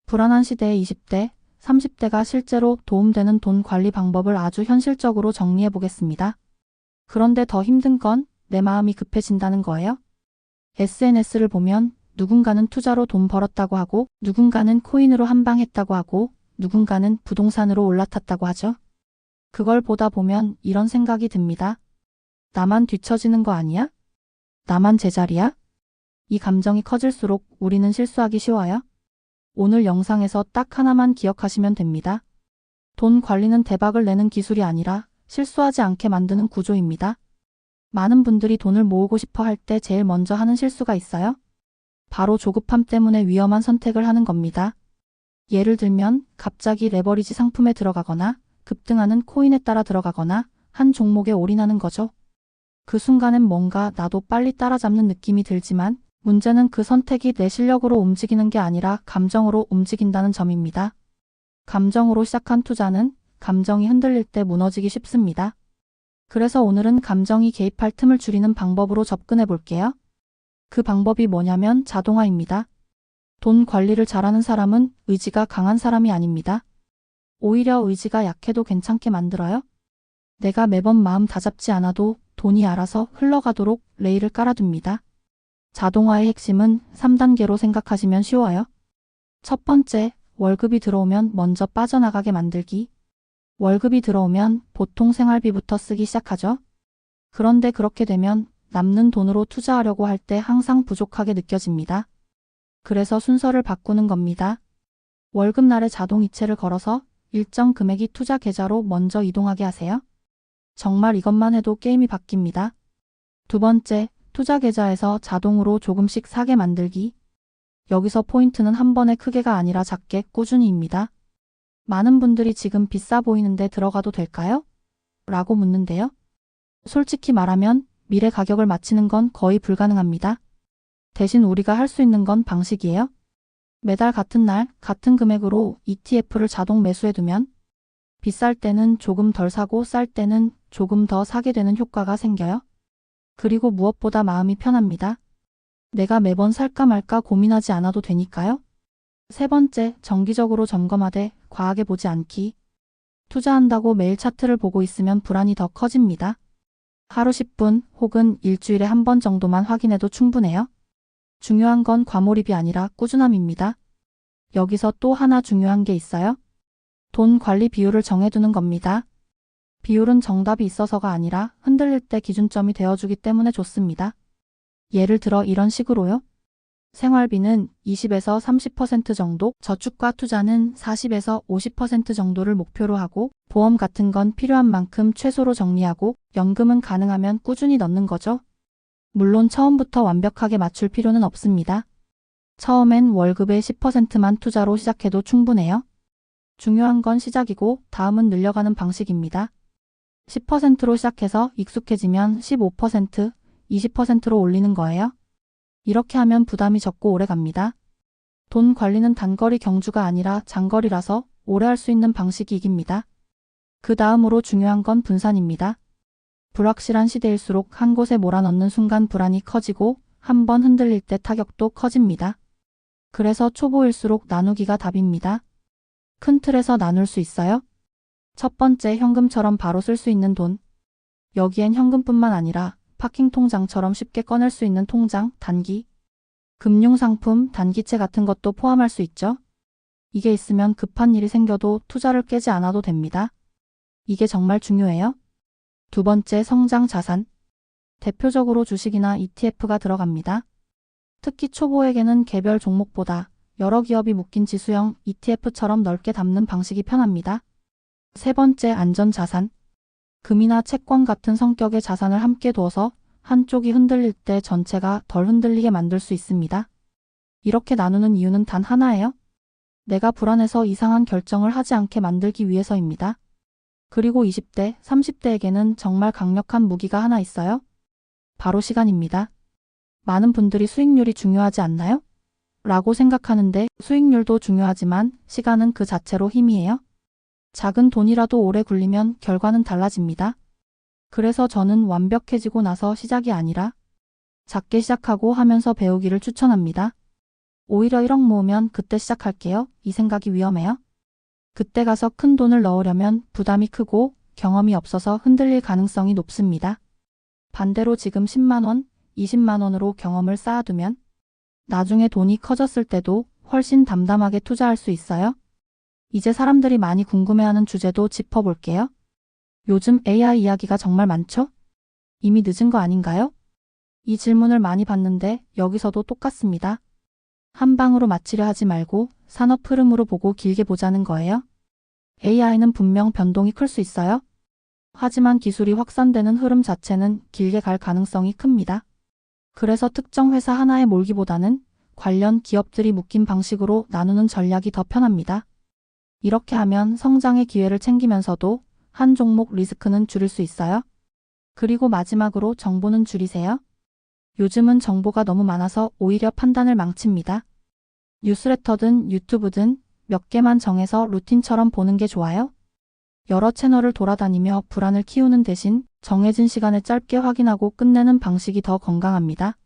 불안한 시대의 20대, 30대가 실제로 도움되는 돈 관리 방법을 아주 현실적으로 정리해 보겠습니다. 그런데 더 힘든 건 내 마음이 급해진다는 거예요. SNS를 보면 누군가는 투자로 돈 벌었다고 하고, 누군가는 코인으로 한방했다고 하고, 누군가는 부동산으로 올라탔다고 하죠. 그걸 보다 보면 이런 생각이 듭니다. 나만 뒤처지는 거 아니야? 나만 제자리야? 이 감정이 커질수록 우리는 실수하기 쉬워요. 오늘 영상에서 딱 하나만 기억하시면 됩니다. 돈 관리는 대박을 내는 기술이 아니라 실수하지 않게 만드는 구조입니다. 많은 분들이 돈을 모으고 싶어 할 때 제일 먼저 하는 실수가 있어요. 바로 조급함 때문에 위험한 선택을 하는 겁니다. 예를 들면 갑자기 레버리지 상품에 들어가거나 급등하는 코인에 따라 들어가거나 한 종목에 올인하는 거죠. 그 순간엔 뭔가 나도 빨리 따라잡는 느낌이 들지만 문제는 그 선택이 내 실력으로 움직이는 게 아니라 감정으로 움직인다는 점입니다. 감정으로 시작한 투자는 감정이 흔들릴 때 무너지기 쉽습니다. 그래서 오늘은 감정이 개입할 틈을 줄이는 방법으로 접근해 볼게요. 그 방법이 뭐냐면 자동화입니다. 돈 관리를 잘하는 사람은 의지가 강한 사람이 아닙니다. 오히려 의지가 약해도 괜찮게 만들어요. 내가 매번 마음 다잡지 않아도 돈이 알아서 흘러가도록 레일을 깔아둡니다. 자동화의 핵심은 3단계로 생각하시면 쉬워요. 첫 번째, 월급이 들어오면 먼저 빠져나가게 만들기. 월급이 들어오면 보통 생활비부터 쓰기 시작하죠. 그런데 그렇게 되면 남는 돈으로 투자하려고 할 때 항상 부족하게 느껴집니다. 그래서 순서를 바꾸는 겁니다. 월급날에 자동이체를 걸어서 일정 금액이 투자 계좌로 먼저 이동하게 하세요. 정말 이것만 해도 게임이 바뀝니다. 두 번째, 투자 계좌에서 자동으로 조금씩 사게 만들기. 여기서 포인트는 한 번에 크게가 아니라 작게 꾸준히입니다. 많은 분들이 지금 비싸 보이는데 들어가도 될까요? 라고 묻는데요. 솔직히 말하면 미래 가격을 맞히는 건 거의 불가능합니다. 대신 우리가 할 수 있는 건 방식이에요. 매달 같은 날 같은 금액으로 ETF를 자동 매수해두면 비쌀 때는 조금 덜 사고 쌀 때는 조금 더 사게 되는 효과가 생겨요. 그리고 무엇보다 마음이 편합니다. 내가 매번 살까 말까 고민하지 않아도 되니까요. 세 번째, 정기적으로 점검하되 과하게 보지 않기. 투자한다고 매일 차트를 보고 있으면 불안이 더 커집니다. 하루 10분 혹은 일주일에 한 번 정도만 확인해도 충분해요. 중요한 건 과몰입이 아니라 꾸준함입니다. 여기서 또 하나 중요한 게 있어요. 돈 관리 비율을 정해두는 겁니다. 비율은 정답이 있어서가 아니라 흔들릴 때 기준점이 되어주기 때문에 좋습니다. 예를 들어 이런 식으로요. 생활비는 20에서 30% 정도, 저축과 투자는 40에서 50% 정도를 목표로 하고, 보험 같은 건 필요한 만큼 최소로 정리하고, 연금은 가능하면 꾸준히 넣는 거죠. 물론 처음부터 완벽하게 맞출 필요는 없습니다. 처음엔 월급의 10%만 투자로 시작해도 충분해요. 중요한 건 시작이고 다음은 늘려가는 방식입니다. 10%로 시작해서 익숙해지면 15%, 20%로 올리는 거예요. 이렇게 하면 부담이 적고 오래 갑니다. 돈 관리는 단거리 경주가 아니라 장거리라서 오래 할 수 있는 방식이 이깁니다. 그 다음으로 중요한 건 분산입니다. 불확실한 시대일수록 한 곳에 몰아넣는 순간 불안이 커지고 한 번 흔들릴 때 타격도 커집니다. 그래서 초보일수록 나누기가 답입니다. 큰 틀에서 나눌 수 있어요? 첫 번째, 현금처럼 바로 쓸 수 있는 돈. 여기엔 현금뿐만 아니라 파킹 통장처럼 쉽게 꺼낼 수 있는 통장, 단기, 금융상품, 단기채 같은 것도 포함할 수 있죠. 이게 있으면 급한 일이 생겨도 투자를 깨지 않아도 됩니다. 이게 정말 중요해요. 두 번째, 성장 자산. 대표적으로 주식이나 ETF가 들어갑니다. 특히 초보에게는 개별 종목보다 여러 기업이 묶인 지수형 ETF처럼 넓게 담는 방식이 편합니다. 세 번째, 안전 자산. 금이나 채권 같은 성격의 자산을 함께 두어서 한쪽이 흔들릴 때 전체가 덜 흔들리게 만들 수 있습니다. 이렇게 나누는 이유는 단 하나예요. 내가 불안해서 이상한 결정을 하지 않게 만들기 위해서입니다. 그리고 20대, 30대에게는 정말 강력한 무기가 하나 있어요. 바로 시간입니다. 많은 분들이 수익률이 중요하지 않나요? 라고 생각하는데 수익률도 중요하지만 시간은 그 자체로 힘이에요. 작은 돈이라도 오래 굴리면 결과는 달라집니다. 그래서 저는 완벽해지고 나서 시작이 아니라 작게 시작하고 하면서 배우기를 추천합니다. 오히려 1억 모으면 그때 시작할게요. 이 생각이 위험해요. 그때 가서 큰 돈을 넣으려면 부담이 크고 경험이 없어서 흔들릴 가능성이 높습니다. 반대로 지금 10만 원, 20만 원으로 경험을 쌓아두면 나중에 돈이 커졌을 때도 훨씬 담담하게 투자할 수 있어요. 이제 사람들이 많이 궁금해하는 주제도 짚어볼게요. 요즘 AI 이야기가 정말 많죠? 이미 늦은 거 아닌가요? 이 질문을 많이 받는데 여기서도 똑같습니다. 한 방으로 마치려 하지 말고 산업 흐름으로 보고 길게 보자는 거예요. AI는 분명 변동이 클 수 있어요. 하지만 기술이 확산되는 흐름 자체는 길게 갈 가능성이 큽니다. 그래서 특정 회사 하나에 몰기보다는 관련 기업들이 묶인 방식으로 나누는 전략이 더 편합니다. 이렇게 하면 성장의 기회를 챙기면서도 한 종목 리스크는 줄일 수 있어요. 그리고 마지막으로 정보는 줄이세요. 요즘은 정보가 너무 많아서 오히려 판단을 망칩니다. 뉴스레터든 유튜브든 몇 개만 정해서 루틴처럼 보는 게 좋아요. 여러 채널을 돌아다니며 불안을 키우는 대신 정해진 시간에 짧게 확인하고 끝내는 방식이 더 건강합니다.